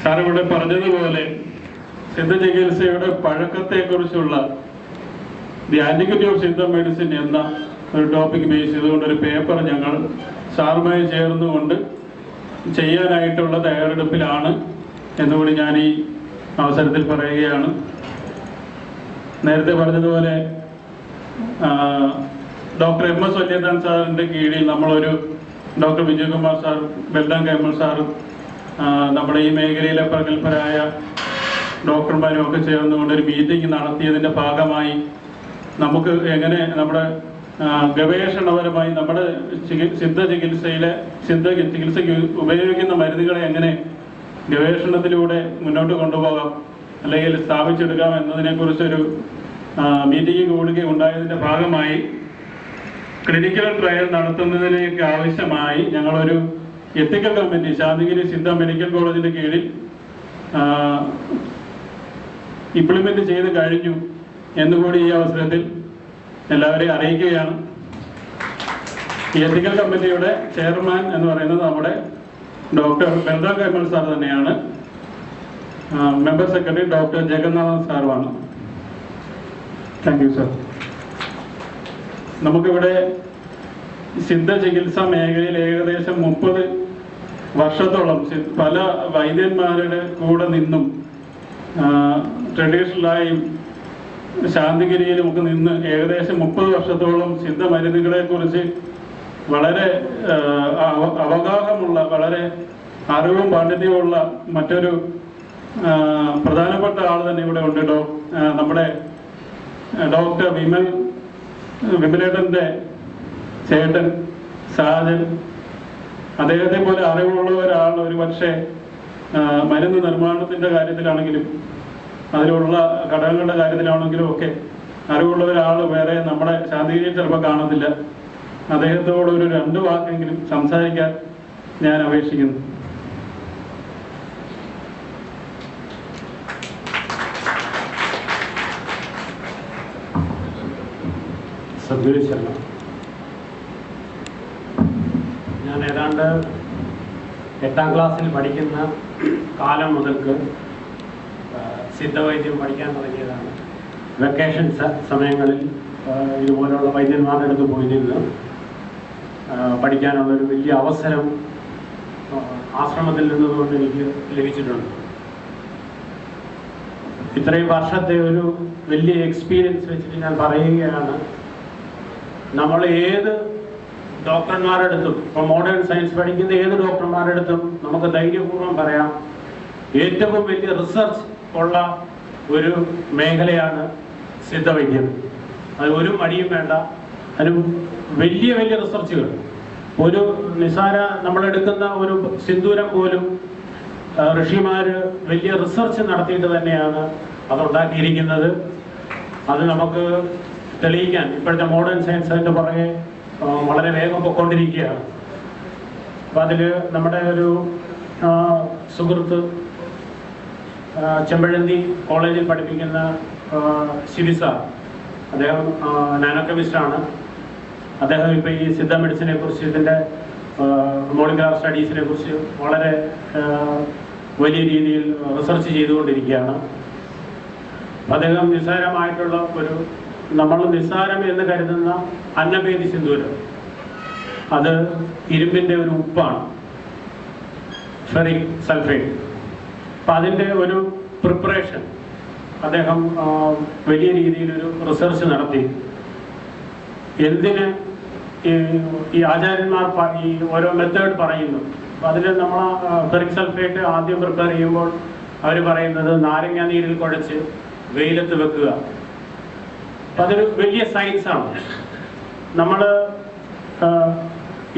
Sir ഇവിടെ പറഞ്ഞതുപോലെ സിദ്ധ ചികിത്സയുടെ പഴക്കത്തെക്കുറിച്ചുള്ള the antiquity of Siddha medicine എന്ന ഒരു ടോപ്പിക് ബേസ് ചെയ്തുകൊണ്ട് ഒരു പേപ്പർ ഞങ്ങൾ സാറുമായി ചേർന്നുകൊണ്ട് ചെയ്യാനായിട്ടുള്ള തയ്യാറെടുപ്പിലാണ് എന്നുകൂടി ഞാൻ ഈ അവസരത്തിൽ പറയുകയാണ്. നേരത്തെ പറഞ്ഞതുപോലെ ഡോക്ടർ MS വല്യനാഥൻ സാറിൻ്റെ കീഴിൽ നമ്മളൊരു ഡോക്ടർ വിജയകുമാർ സാർ, ബൽറാം കൈമൾ സാറും നമ്മുടെ ഈ മേഖലയിലെ പ്രഗത്ഭരായ ഡോക്ടർമാരും ഒക്കെ ചേർന്നുകൊണ്ട് ഒരു മീറ്റിംഗ് നടത്തിയതിൻ്റെ ഭാഗമായി നമുക്ക് എങ്ങനെ നമ്മുടെ ഗവേഷണപരമായി നമ്മുടെ സിദ്ധ ചികിത്സയ്ക്ക് ഉപയോഗിക്കുന്ന മരുന്നുകളെ എങ്ങനെ ഗവേഷണത്തിലൂടെ മുന്നോട്ട് കൊണ്ടുപോകാം അല്ലെങ്കിൽ സ്ഥാപിച്ചെടുക്കാം എന്നതിനെക്കുറിച്ചൊരു മീറ്റിംഗ് കൂടുകയുണ്ടായതിൻ്റെ ഭാഗമായി ക്ലിനിക്കൽ ട്രയൽ നടത്തുന്നതിലേക്ക് ആവശ്യമായി ഞങ്ങളൊരു എത്തിക്കൽ കമ്മിറ്റി ശാന്തിഗിരി സിദ്ധ മെഡിക്കൽ കോളേജിൻ്റെ കീഴിൽ ഇംപ്ലിമെന്റ് ചെയ്ത് കഴിഞ്ഞു എന്നുകൂടി ഈ അവസരത്തിൽ എല്ലാവരെയും അറിയിക്കുകയാണ്. ഈ എത്തിക്കൽ കമ്മിറ്റിയുടെ ചെയർമാൻ എന്ന് പറയുന്നത് നമ്മുടെ ഡോക്ടർ ബൽറാം കൈമൾ സാർ തന്നെയാണ്. മെമ്പർ സെക്രട്ടറി ഡോക്ടർ ജഗന്നാഥൻ സാറുമാണ്. Thank you sir. നമുക്കിവിടെ സിദ്ധ ചികിത്സാ മേഖലയിൽ ഏകദേശം 30 വർഷത്തോളം പല വൈദ്യന്മാരുടെ കൂടെ നിന്നും ട്രഡീഷണലായും ശാന്തിഗിരിയിലും ഒക്കെ നിന്ന് ഏകദേശം 30 വർഷത്തോളം സിദ്ധ മരുന്നുകളെ കുറിച്ച് വളരെ അവഗാഹമുള്ള, വളരെ അറിവും പാണ്ഡിത്യവുമുള്ള മറ്റൊരു പ്രധാനപ്പെട്ട ആൾ തന്നെ ഇവിടെ ഉണ്ട്. നമ്മുടെ ഡോക്ടർ വിമലേട്ടൻ്റെ ചേട്ടൻ സാജൻ. അദ്ദേഹത്തെ പോലെ അറിവുള്ള ഒരാൾ ഒരു പക്ഷേ മരുന്ന് നിർമ്മാണത്തിൻ്റെ കാര്യത്തിലാണെങ്കിലും അതിലുള്ള ഘടകങ്ങളുടെ കാര്യത്തിലാണെങ്കിലും ഒക്കെ അറിവുള്ള ഒരാൾ വേറെ നമ്മുടെ ശാന്തിഗിരിയിൽ ചിലപ്പോൾ കാണത്തില്ല. അദ്ദേഹത്തോട് ഒരു 2 വാക്കെങ്കിലും സംസാരിക്കാൻ ഞാൻ അപേക്ഷിക്കുന്നു. സദ്ഗുരു ശരണം. ഞാൻ ഏതാണ്ട് 8ാം ക്ലാസ്സിൽ പഠിക്കുന്ന കാലം മുതൽക്ക് സിദ്ധവൈദ്യം പഠിക്കാൻ തുടങ്ങിയതാണ്. വെക്കേഷൻ സമയങ്ങളിൽ ഇതുപോലുള്ള വൈദ്യന്മാരുടെ അടുത്ത് പോയി നിന്ന് പഠിക്കാനുള്ളൊരു വലിയ അവസരം ആശ്രമത്തിൽ നിന്നുകൊണ്ട് എനിക്ക് ലഭിച്ചിട്ടുണ്ട്. ഇത്രയും വർഷത്തെ ഒരു വലിയ എക്സ്പീരിയൻസ് വെച്ചിട്ട് ഞാൻ പറയുകയാണ്, നമ്മൾ ഏത് ഡോക്ടർമാരുടെ അടുത്തും, ഇപ്പോൾ മോഡേൺ സയൻസ് പഠിക്കുന്ന ഏത് ഡോക്ടർമാരുടെ അടുത്തും നമുക്ക് ധൈര്യപൂർവ്വം പറയാം, ഏറ്റവും വലിയ റിസർച്ച് ഉള്ള ഒരു മേഖലയാണ് സിദ്ധവൈദ്യം. അത് ഒരു മടിയും വേണ്ട. അതിന് വലിയ വലിയ റിസർച്ചുകൾ, ഒരു നിസാര നമ്മളെടുക്കുന്ന ഒരു സിന്ദൂരം പോലും ഋഷിമാർ വലിയ റിസർച്ച് നടത്തിയിട്ട് തന്നെയാണ് അതുണ്ടാക്കിയിരിക്കുന്നത്. അത് നമുക്ക് തെളിയിക്കാൻ ഇപ്പോഴത്തെ മോഡേൺ സയൻസ് അതിൻ്റെ പുറകെ വളരെ വേഗം പൊയ്ക്കൊണ്ടിരിക്കുകയാണ്. അപ്പം അതിൽ നമ്മുടെ ഒരു സുഹൃത്ത് ചെമ്പഴന്തി കോളേജിൽ പഠിപ്പിക്കുന്ന ശിവി സാർ, അദ്ദേഹം നാനോ കെമിസ്റ്റാണ്. അദ്ദേഹം ഇപ്പോൾ ഈ സിദ്ധ മെഡിസിനെ കുറിച്ച്, ഇതിൻ്റെ മോളിക്കുലർ സ്റ്റഡീസിനെ കുറിച്ച് വളരെ വലിയ രീതിയിൽ റിസർച്ച് ചെയ്തുകൊണ്ടിരിക്കുകയാണ്. അദ്ദേഹം നിസ്സാരമായിട്ടുള്ള ഒരു, നമ്മൾ നിസ്സാരം എന്ന് കരുതുന്ന അന്നഭേദി സിന്ദൂരം, അത് ഇരുമ്പിൻ്റെ ഒരു ഉപ്പാണ്, ഫെറിക് സൾഫേറ്റ്. അപ്പം അതിൻ്റെ ഒരു പ്രിപ്പറേഷൻ അദ്ദേഹം വലിയ രീതിയിലൊരു റിസർച്ച് നടത്തി. എന്തിന് ഈ ആചാര്യന്മാർ ഈ ഓരോ മെത്തേഡ് പറയുന്നു. അപ്പം അതിൽ നമ്മൾ ഫെറിക് സൾഫേറ്റ് ആദ്യം പ്രിപ്പയർ ചെയ്യുമ്പോൾ അവർ പറയുന്നത് നാരങ്ങ നീരിൽ കുഴച്ച് വെയിലത്ത് വെക്കുക. അപ്പം അതൊരു വലിയ സയൻസാണ്. നമ്മൾ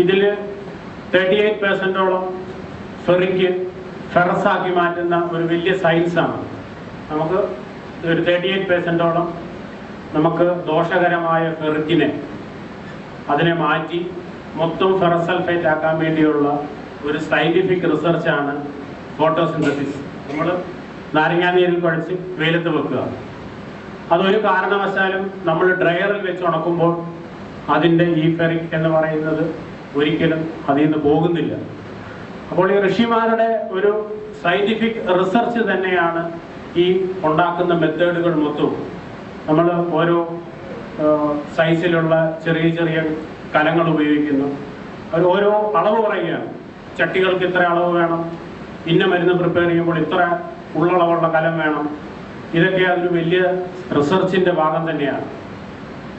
ഇതിൽ 38% ഫെറിക്ക് ഫെറസാക്കി മാറ്റുന്ന ഒരു വലിയ സയൻസാണ്. നമുക്ക് ഒരു 38% നമുക്ക് ദോഷകരമായ ഫെറിക്കിനെ അതിനെ മാറ്റി മൊത്തം ഫെറസ് സൾഫേറ്റ് ആക്കാൻ വേണ്ടിയുള്ള ഒരു സയൻറ്റിഫിക് റിസർച്ചാണ് ഫോട്ടോസിന്തസിസ്. നമ്മൾ നാരങ്ങാനീരിൽ കുഴച്ച് വെയിലത്ത് വെക്കുക. അതൊരു കാരണവശാലും നമ്മൾ ഡ്രയറിൽ വെച്ച് ഉണക്കുമ്പോൾ അതിൻ്റെ ഈ ഫെറിക് എന്ന് പറയുന്നത് ഒരിക്കലും അതിൽ നിന്ന് പോകുന്നില്ല. അപ്പോൾ ഈ ഋഷിമാരുടെ ഒരു സയന്റിഫിക് റിസർച്ച് തന്നെയാണ് ഈ ഉണ്ടാക്കുന്ന മെത്തേഡുകൾ മൊത്തവും. നമ്മൾ ഓരോ സൈസിലുള്ള ചെറിയ ചെറിയ കലങ്ങൾ ഉപയോഗിക്കുന്നു. അവർ ഓരോ അളവ് പറയുകയാണ്. ചട്ടികൾക്ക് ഇത്ര അളവ് വേണം, ഇന്ന മരുന്ന് പ്രിപ്പയർ ചെയ്യുമ്പോൾ ഇത്ര ഉള്ളളവുള്ള കലം വേണം. ഇതൊക്കെ അതൊരു വലിയ റിസർച്ചിൻ്റെ ഭാഗം തന്നെയാണ്.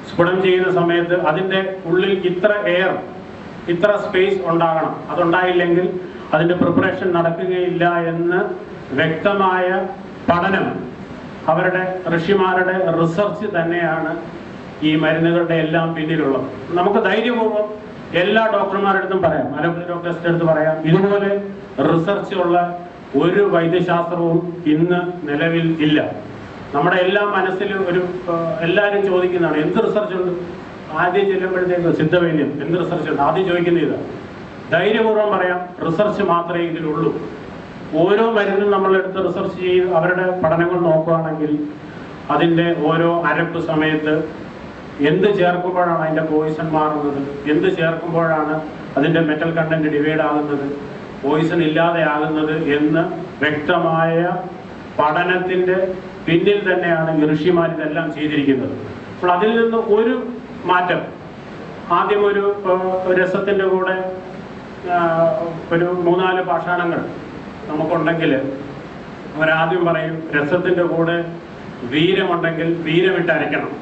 സ്ഫുടം ചെയ്യുന്ന സമയത്ത് അതിൻ്റെ ഉള്ളിൽ ഇത്ര എയർ, ഇത്ര സ്പേസ് ഉണ്ടാകണം. അതുണ്ടായില്ലെങ്കിൽ അതിൻ്റെ പ്രിപ്പറേഷൻ നടക്കുകയില്ല എന്ന് വ്യക്തമായ പഠനം അവരുടെ ഋഷിമാരുടെ റിസർച്ച് തന്നെയാണ് ഈ മരുന്നുകളുടെ എല്ലാം പിന്നിലുള്ളത്. നമുക്ക് ധൈര്യപൂർവ്വം എല്ലാ ഡോക്ടർമാരുടെ അടുത്തും പറയാം, അലോപ്പതി ഡോക്ടേഴ്സിൻ്റെ അടുത്ത് പറയാം, ഇതുപോലെ റിസർച്ച് ഉള്ള ഒരു വൈദ്യശാസ്ത്രവും ഇന്ന് നിലവിൽ ഇല്ല. നമ്മുടെ എല്ലാ മനസ്സിൽ എല്ലാവരും ചോദിക്കുന്നതാണ്, എന്ത് റിസർച്ച് ഉണ്ട്? ആദ്യം ചെല്ലുമ്പോഴത്തേക്ക് സിദ്ധവൈദ്യം എന്ത് റിസർച്ച് ഉണ്ട്? ആദ്യം ചോദിക്കുന്നത് ഇതാണ്. ധൈര്യപൂർവ്വം പറയാം, റിസർച്ച് മാത്രമേ ഇതിലുള്ളൂ. ഓരോ മരുന്നും നമ്മളെടുത്ത് റിസർച്ച് ചെയ്ത് അവരുടെ പഠനങ്ങൾ നോക്കുകയാണെങ്കിൽ അതിൻ്റെ ഓരോ അരപ്പ് സമയത്ത് എന്ത് ചേർക്കുമ്പോഴാണ് അതിൻ്റെ പോയിസൺ മാറുന്നത്, എന്ത് ചേർക്കുമ്പോഴാണ് അതിൻ്റെ മെറ്റൽ കണ്ടന്റ് ഡിവൈഡ് ആകുന്നത്, പോയിസൺ ഇല്ലാതെ ആകുന്നത് എന്ന് വ്യക്തമായ പഠനത്തിൻ്റെ പിന്നിൽ തന്നെയാണ് ഋഷിമാർ ഇതെല്ലാം ചെയ്തിരിക്കുന്നത്. അപ്പോൾ അതിൽ നിന്ന് ഒരു മാറ്റം, ആദ്യം ഒരു രസത്തിൻ്റെ കൂടെ ഒരു 3-4 പാഷാണങ്ങൾ നമുക്കുണ്ടെങ്കിൽ അവരാദ്യം പറയും രസത്തിൻ്റെ കൂടെ വീരമുണ്ടെങ്കിൽ വീരമിട്ട് അരയ്ക്കണം.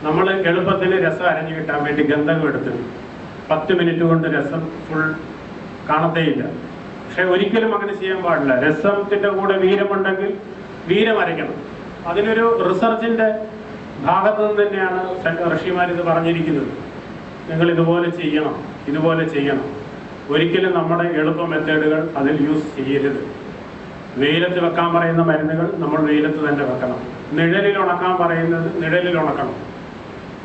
നമ്മൾ എളുപ്പത്തിന് രസം അരഞ്ഞു കിട്ടാൻ വേണ്ടി ഗന്ധകം എടുത്ത് 10 മിനിറ്റ് കൊണ്ട് രസം ഫുൾ കാണത്തേയില്ല. പക്ഷെ ഒരിക്കലും അങ്ങനെ ചെയ്യാൻ പാടില്ല. രസത്തിൻ്റെ കൂടെ വീരമുണ്ടെങ്കിൽ വീരം അരയ്ക്കണം. അതിനൊരു റിസർച്ചിൻ്റെ ഭാഗത്തു നിന്ന് തന്നെയാണ് ഋഷിമാർ ഇത് പറഞ്ഞിരിക്കുന്നത്. നിങ്ങൾ ഇതുപോലെ ചെയ്യണം, ഇതുപോലെ ചെയ്യണം. ഒരിക്കലും നമ്മുടെ എളുപ്പ മെത്തേഡുകൾ അതിൽ യൂസ് ചെയ്യരുത്. വെയിലത്ത് വെക്കാൻ പറയുന്ന മരുന്നുകൾ നമ്മൾ വെയിലത്ത് തന്നെ വെക്കണം. നിഴലിൽ ഉണക്കാൻ പറയുന്നത് നിഴലിൽ ഉണക്കണം.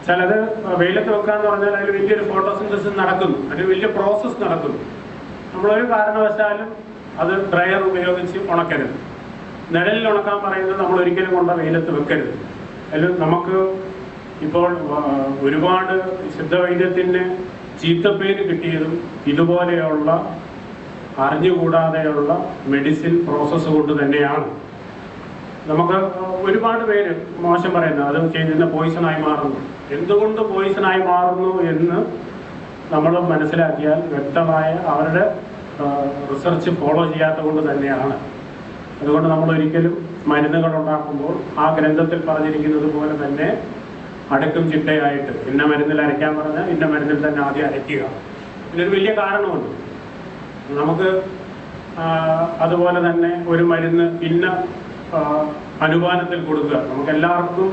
ചിലത് വെയിലത്ത് വെക്കാന്ന് പറഞ്ഞാൽ അതിൽ വലിയൊരു ഫോട്ടോസിന്തസിസ് നടക്കുന്നു, അതിൽ വലിയ പ്രോസസ്സ് നടക്കുന്നു. നമ്മളൊരു കാരണവശാലും അത് ഡ്രയർ ഉപയോഗിച്ച് ഉണക്കരുത്. നിഴലിൽ ഉണക്കാൻ പറയുന്നത് നമ്മൾ ഒരിക്കലും കൊണ്ട് വെയിലത്ത് വെക്കരുത്. അതിൽ നമുക്ക് ഇപ്പോൾ ഒരുപാട് സിദ്ധവൈദ്യത്തിന് ചീത്തപ്പേര് കിട്ടിയതും ഇതുപോലെയുള്ള അറിഞ്ഞുകൂടാതെയുള്ള മെഡിസിൻ പ്രോസസ്സ് കൊണ്ട് തന്നെയാണ്. നമുക്ക് ഒരുപാട് പേര് മോശം പറയുന്നത് അത് ചെയ്യുന്ന പോയിസണായി മാറുന്നു. എന്തുകൊണ്ട് പോയിസണായി മാറുന്നു എന്ന് നമ്മൾ മനസ്സിലാക്കിയാൽ വ്യക്തമായ അവരുടെ റിസർച്ച് ഫോളോ ചെയ്യാത്തത് കൊണ്ട് തന്നെയാണ്. അതുകൊണ്ട് നമ്മൾ ഒരിക്കലും മരുന്നുകൾ ഉണ്ടാക്കുമ്പോൾ ആ ഗ്രന്ഥത്തിൽ പറഞ്ഞിരിക്കുന്നത് പോലെ തന്നെ അടുക്കും ചിട്ടയായിട്ട് ഇന്ന മരുന്നിൽ അരയ്ക്കാൻ പറഞ്ഞാൽ ഇന്ന മരുന്നിൽ തന്നെ ആദ്യം അരയ്ക്കുക. ഇതിനൊരു വലിയ കാരണമുണ്ട്. നമുക്ക് അതുപോലെ തന്നെ ഒരു മരുന്ന് ഇന്ന അനുപാനത്തിൽ കൊടുക്കുക. നമുക്ക് എല്ലാവർക്കും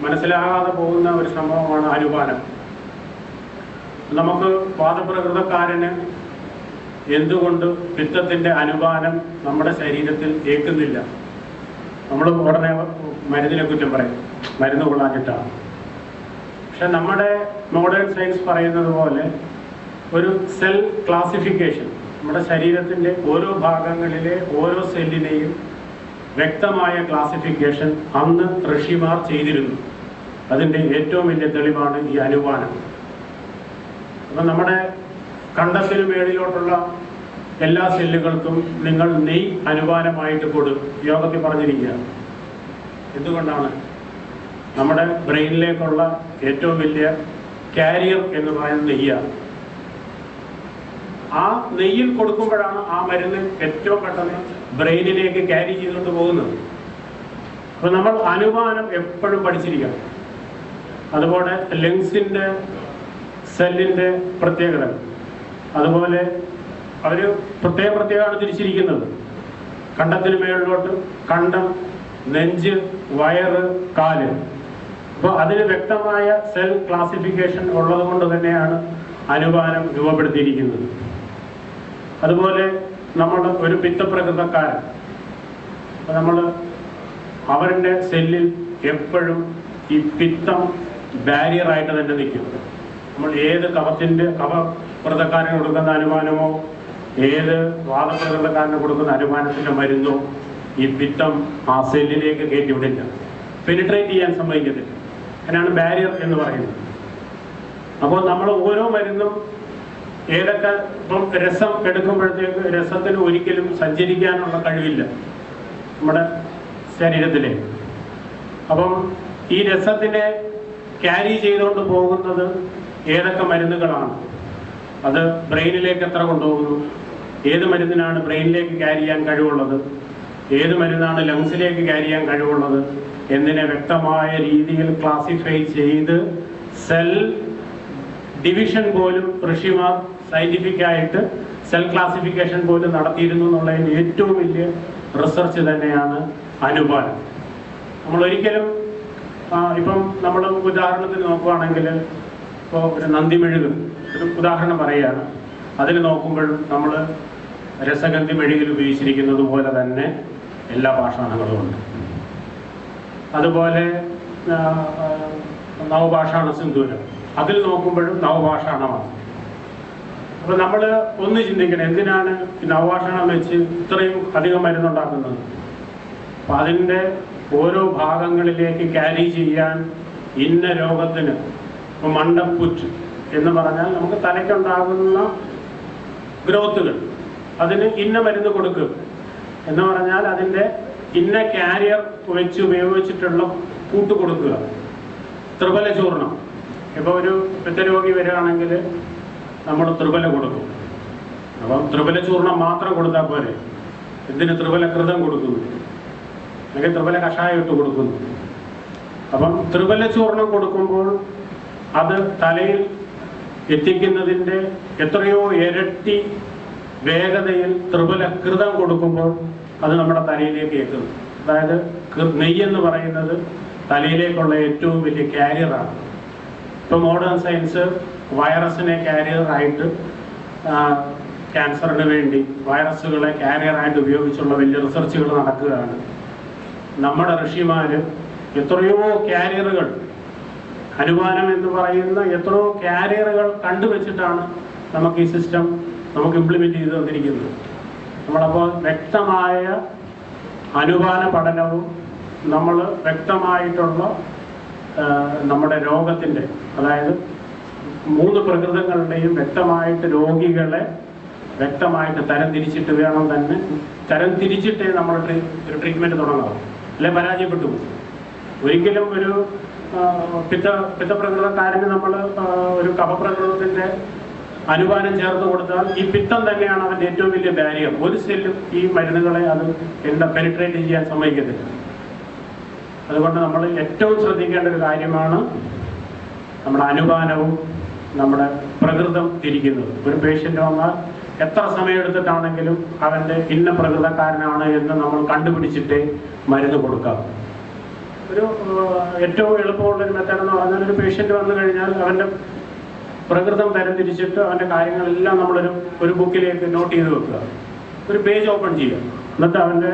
മനസ്സിലാകാതെ പോകുന്ന ഒരു സംഭവമാണ് അനുപാനം. നമുക്ക് വാദപ്രകൃതക്കാരന് എന്തുകൊണ്ട് പിത്തത്തിൻ്റെ അനുപാനം നമ്മുടെ ശരീരത്തിൽ ഏൽക്കുന്നില്ല? നമ്മൾ ഉടനെ മരുന്നിനെ കുറ്റം പറയും, മരുന്ന് കൊള്ളാഞ്ഞിട്ടാണ്. പക്ഷെ നമ്മുടെ മോഡേൺ സയൻസ് പറയുന്നത് പോലെ ഒരു സെൽ ക്ലാസിഫിക്കേഷൻ, നമ്മുടെ ശരീരത്തിൻ്റെ ഓരോ ഭാഗങ്ങളിലെ ഓരോ സെല്ലിനെയും വ്യക്തമായ ക്ലാസിഫിക്കേഷൻ അന്ന് ഋഷിമാർ ചെയ്തിരുന്നു. അതിൻ്റെ ഏറ്റവും വലിയ തെളിവാണ് ഈ അനുപാനം. അപ്പം നമ്മുടെ കണ്ടത്തിന് മേളിലോട്ടുള്ള എല്ലാ സെല്ലുകൾക്കും നിങ്ങൾ നെയ് അനുപാനമായിട്ട് യോഗത്തിൽ പറഞ്ഞിരിക്കുകയാണ്. എന്തുകൊണ്ടാണ്? നമ്മുടെ ബ്രെയിനിലേക്കുള്ള ഏറ്റവും വലിയ കാരിയർ എന്ന് പറയുന്നത് നെയ്യാണ്. ആ നെയ്യിൽ കൊടുക്കുമ്പോഴാണ് ആ മരുന്ന് ഏറ്റവും പെട്ടെന്ന് ബ്രെയിനിലേക്ക് ക്യാരി ചെയ്തുകൊണ്ട് പോകുന്നത്. അപ്പോൾ നമ്മൾ അനുപാനം എപ്പോഴും പഠിച്ചിരിക്കണം. അതുപോലെ ലങ്സിൻ്റെ സെല്ലിൻ്റെ പ്രത്യേകത, അതുപോലെ അവർ പ്രത്യേകമാണ് തിരിച്ചിരിക്കുന്നത്. കണ്ടത്തിന് മേളിലോട്ട് കണ്ടം, നെഞ്ച്, വയറ്, കാല്. അപ്പോൾ അതിന് വ്യക്തമായ സെൽ ക്ലാസിഫിക്കേഷൻ ഉള്ളത് കൊണ്ട് തന്നെയാണ് അനുപാനം രൂപപ്പെടുത്തിയിരിക്കുന്നത്. അതുപോലെ നമ്മൾ ഒരു പിത്തപ്രകൃതക്കാരൻ, നമ്മൾ അവരുടെ സെല്ലിൽ എപ്പോഴും ഈ പിത്തം ബാരിയറായിട്ട് തന്നെ നിൽക്കും. നമ്മൾ ഏത് കഫപ്രകൃതക്കാരന് കൊടുക്കുന്ന അനുമാനമോ ഏത് വാദപ്രകൃതക്കാരന് കൊടുക്കുന്ന അനുമാനത്തിൻ്റെ മരുന്നോ ഈ പിത്തം ആ സെല്ലിലേക്ക് കയറ്റിവിടില്ല, പെനിട്രേറ്റ് ചെയ്യാൻ സമ്മതിക്കത്തില്ല. അതിനാണ് ബാരിയർ എന്ന് പറയുന്നത്. അപ്പോൾ നമ്മൾ ഓരോ മരുന്നും ഏതൊക്കെ ഇപ്പം രസം എടുക്കുമ്പോഴത്തേക്ക് രസത്തിന് ഒരിക്കലും സഞ്ചരിക്കാനുള്ള കഴിവില്ല നമ്മുടെ ശരീരത്തിലെ. അപ്പം ഈ രസത്തിനെ ക്യാരി ചെയ്തുകൊണ്ട് പോകുന്നത് ഏതൊക്കെ മരുന്നുകളാണ്, അത് ബ്രെയിനിലേക്ക് എത്ര കൊണ്ടുപോകുന്നു, ഏത് മരുന്നിനാണ് ബ്രെയിനിലേക്ക് ക്യാരി ചെയ്യാൻ കഴിവുള്ളത്, ഏത് മരുന്നാണ് ലങ്സിലേക്ക് ക്യാരി ചെയ്യാൻ കഴിവുള്ളത് എന്നതിനെ വ്യക്തമായ രീതിയിൽ ക്ലാസിഫൈ ചെയ്ത് സെൽ ഡിവിഷൻ പോലും ഋഷിമാർ സയന്റിഫിക് ആയിട്ട് സെൽ ക്ലാസിഫിക്കേഷൻ പോലും നടത്തിയിരുന്നു എന്നുള്ളതിന് ഏറ്റവും വലിയ റിസർച്ച് തന്നെയാണ് അനുപാനം. നമ്മളൊരിക്കലും ഇപ്പം നമ്മൾ ഉദാഹരണത്തിന് നോക്കുകയാണെങ്കിൽ ഇപ്പോൾ ഒരു നന്ദിമെഴുക് ഒരു ഉദാഹരണം പറയുകയാണ്. അതിൽ നോക്കുമ്പോൾ നമ്മൾ രസഗന്ധി മെഴുകിൽ ഉപയോഗിച്ചിരിക്കുന്നത് പോലെ തന്നെ എല്ലാ പാഷാണങ്ങളും ഉണ്ട്. അതുപോലെ നവപാഷാണ സിന്ദൂരം അതിൽ നോക്കുമ്പോഴും നവപാഷാണമാണ്. അപ്പൊ നമ്മൾ ഒന്ന് ചിന്തിക്കണം, എന്തിനാണ് ഈ നവപാഷാണം വെച്ച് ഇത്രയും അധികം മരുന്നുണ്ടാക്കുന്നത്? അപ്പൊ അതിൻ്റെ ഓരോ ഭാഗങ്ങളിലേക്ക് ക്യാരി ചെയ്യാൻ ഇന്ന രോഗത്തിന്, ഇപ്പൊ മണ്ടപ്പുറ്റ് എന്ന് പറഞ്ഞാൽ നമുക്ക് തലയ്ക്കുണ്ടാകുന്ന ഗ്രോത്തുകൾ, അതിന് ഇന്ന മരുന്ന് കൊടുക്കുക എന്ന് പറഞ്ഞാൽ അതിൻ്റെ ഇന്ന കാരിയർ വെച്ച് ഉപയോഗിച്ചിട്ടുള്ള കൂട്ട് കൊടുക്കുക. ത്രിഫല ചൂർണം, ഇപ്പോൾ ഒരു പിത്തരോഗി വരികയാണെങ്കിൽ നമ്മൾ ത്രിഫല കൊടുക്കും. അപ്പം ത്രിഫല ചൂർണം മാത്രം കൊടുത്താൽ പോരെ, എന്തിന് ത്രിഫല കൃതം കൊടുക്കുന്നു, അല്ലെങ്കിൽ ത്രിഫല കഷായം ഇട്ട് കൊടുക്കുന്നു. അപ്പം ത്രിഫല ചൂർണം കൊടുക്കുമ്പോൾ അത് തലയിൽ എത്തിക്കുന്നതിൻ്റെ എത്രയോ ഇരട്ടി വേഗതയിൽ ത്രിഫല കൃതം കൊടുക്കുമ്പോൾ അത് നമ്മുടെ തലയിലേക്ക് എത്തുന്നു. അതായത് നെയ്യെന്ന് പറയുന്നത് തലയിലേക്കുള്ള ഏറ്റവും വലിയ കാരിയറാണ്. ഇപ്പോൾ മോഡേൺ സയൻസ് വൈറസിനെ കാരിയറായിട്ട്, ക്യാൻസറിന് വേണ്ടി വൈറസുകളെ കാരിയറായിട്ട് ഉപയോഗിച്ചുള്ള വലിയ റിസർച്ചുകൾ നടക്കുകയാണ്. നമ്മുടെ ഋഷിമാർ എത്രയോ കാരിയറുകൾ, അനുപാനം എന്ന് പറയുന്ന എത്രയോ കാരിയറുകൾ കണ്ടുവച്ചിട്ടാണ് നമുക്ക് ഈ സിസ്റ്റം നമുക്ക് ഇംപ്ലിമെന്റ് ചെയ്ത് തന്നിരിക്കുന്നത്. നമ്മളപ്പോൾ വ്യക്തമായ അനുപാന പഠനവും നമ്മൾ വ്യക്തമായിട്ടുള്ള നമ്മുടെ രോഗത്തിൻ്റെ, അതായത് 3 പ്രകൃതങ്ങളുടെയും വ്യക്തമായിട്ട് രോഗികളെ വ്യക്തമായിട്ട് തരംതിരിച്ചിട്ട് വേണം തന്നെ, തരംതിരിച്ചിട്ടേ നമ്മൾ ഒരു ട്രീറ്റ്മെൻറ്റ് തുടങ്ങാം, അല്ലെ പരാജയപ്പെട്ടു പോകും. ഒരിക്കലും ഒരു പിത്തപ്രകൃതക്കാരന് നമ്മൾ ഒരു കഫപ്രകൃതത്തിൻ്റെ അനുപാനം ചേർത്ത് കൊടുത്താൽ ഈ പിത്തം തന്നെയാണ് അവൻ്റെ ഏറ്റവും വലിയ ബാരിയർ. ഒരു സെല്ലും ഈ മരുന്നുകളെ അത് പെനിട്രേറ്റ് ചെയ്യാൻ സമ്മതിക്കത്തില്ല. അതുകൊണ്ട് നമ്മൾ ഏറ്റവും ശ്രദ്ധിക്കേണ്ട ഒരു കാര്യമാണ് നമ്മുടെ അനുപാനവും നമ്മുടെ പ്രകൃതം തിരിക്കുന്നത്. ഒരു പേഷ്യൻ്റ് വന്നാൽ എത്ര സമയം എടുത്തിട്ടാണെങ്കിലും അവൻ്റെ ഇന്ന പ്രകൃതക്കാരനാണ് എന്ന് നമ്മൾ കണ്ടുപിടിച്ചിട്ടേ മരുന്ന് കൊടുക്കാം. ഒരു ഏറ്റവും എളുപ്പമുള്ളൊരു മെത്തേഡ് എന്ന് പറഞ്ഞാൽ, ഒരു പേഷ്യൻ്റ് വന്നു കഴിഞ്ഞാൽ അവൻ്റെ പ്രകൃതം തരംതിരിച്ചിട്ട് അവൻ്റെ കാര്യങ്ങളെല്ലാം നമ്മളൊരു ബുക്കിലേക്ക് നോട്ട് ചെയ്ത് വെക്കുക, ഒരു പേജ് ഓപ്പൺ ചെയ്യുക. എന്നിട്ട് അവൻ്റെ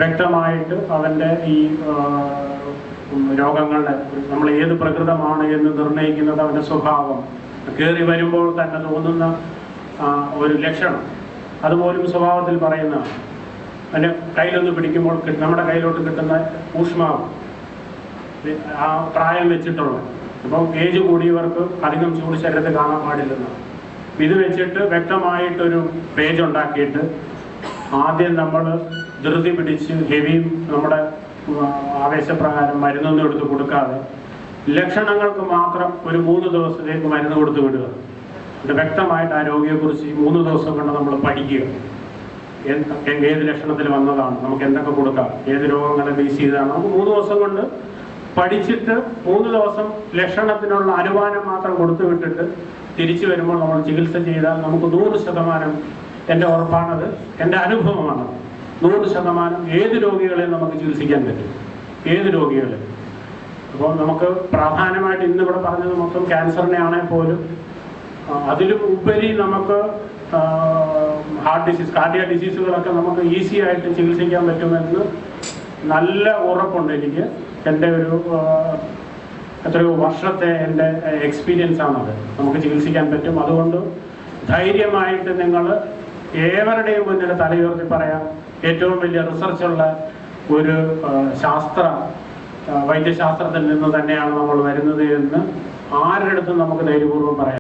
വ്യക്തമായിട്ട് അവൻ്റെ ഈ രോഗങ്ങളുടെ നമ്മൾ ഏത് പ്രകൃതമാണ് എന്ന് നിർണ്ണയിക്കുന്നത് അവൻ്റെ സ്വഭാവം, കയറി വരുമ്പോൾ തന്നെ തോന്നുന്ന ഒരു ലക്ഷണം, അതുപോലും സ്വഭാവത്തിൽ പറയുന്നതാണ്. അതിൻ്റെ കയ്യിലൊന്ന് പിടിക്കുമ്പോൾ നമ്മുടെ കയ്യിലോട്ട് കിട്ടുന്ന ഊഷ്മാവ്, ആ പ്രായം വെച്ചിട്ടുള്ള, ഇപ്പം ഏജ് കൂടിയവർക്ക് അധികം ചൂട് ശരീരത്തിൽ കാണാൻ പാടില്ലെന്നാണ്. ഇത് വെച്ചിട്ട് വ്യക്തമായിട്ടൊരു പേജ് ഉണ്ടാക്കിയിട്ട് ആദ്യം നമ്മൾ ധൃതി പിടിച്ച് ഹെവിയും നമ്മുടെ ആവേശപ്രകാരം മരുന്നൊന്നും എടുത്ത് കൊടുക്കാതെ ലക്ഷണങ്ങൾക്ക് മാത്രം ഒരു 3 ദിവസത്തേക്ക് മരുന്ന് കൊടുത്ത് വിടുക. ഇത് വ്യക്തമായിട്ട് ആ രോഗിയെക്കുറിച്ച് 3 ദിവസം കൊണ്ട് നമ്മൾ പഠിക്കുക. ഏത് ലക്ഷണത്തിൽ വന്നതാണ്, നമുക്ക് എന്തൊക്കെ കൊടുക്കാം, ഏത് രോഗങ്ങളെ ബേസ് ചെയ്താണ്, നമുക്ക് 3 ദിവസം കൊണ്ട് പഠിച്ചിട്ട് 3 ദിവസം ലക്ഷണത്തിനുള്ള അനുമാനം മാത്രം കൊടുത്തു വിട്ടിട്ട് തിരിച്ചു വരുമ്പോൾ നമ്മൾ ചികിത്സ ചെയ്താൽ നമുക്ക് 100%, എൻ്റെ ഉറപ്പാണത്, എൻ്റെ അനുഭവമാണ്, 100% ഏത് രോഗികളെയും നമുക്ക് ചികിത്സിക്കാൻ പറ്റും, ഏത് രോഗികളെ. അപ്പോൾ നമുക്ക് പ്രധാനമായിട്ട് ഇന്നിവിടെ പറഞ്ഞത് മൊത്തം ക്യാൻസറിനെ ആണെങ്കിൽ പോലും അതിലും ഉപരി നമുക്ക് ഹാർട്ട് ഡിസീസ്, കാർഡിയാക് ഡിസീസുകളൊക്കെ നമുക്ക് ഈസി ആയിട്ട് ചികിത്സിക്കാൻ പറ്റുമെന്ന് നല്ല ഉറപ്പുണ്ട് എനിക്ക്. എൻ്റെ ഒരു എത്രയോ വർഷത്തെ എൻ്റെ എക്സ്പീരിയൻസ് ആണത്. നമുക്ക് ചികിത്സിക്കാൻ പറ്റും. അതുകൊണ്ട് ധൈര്യമായിട്ട് നിങ്ങൾ ഏവരുടെയും മുന്നിൽ തലയുയർത്തി പറയാം, ഏറ്റവും വലിയ റിസർച്ചുള്ള ഒരു വൈദ്യശാസ്ത്രത്തിൽ നിന്ന് തന്നെയാണ് നമ്മൾ വരുന്നത് എന്ന് ആരുടെ അടുത്തും നമുക്ക് ധൈര്യപൂർവ്വം പറയാം.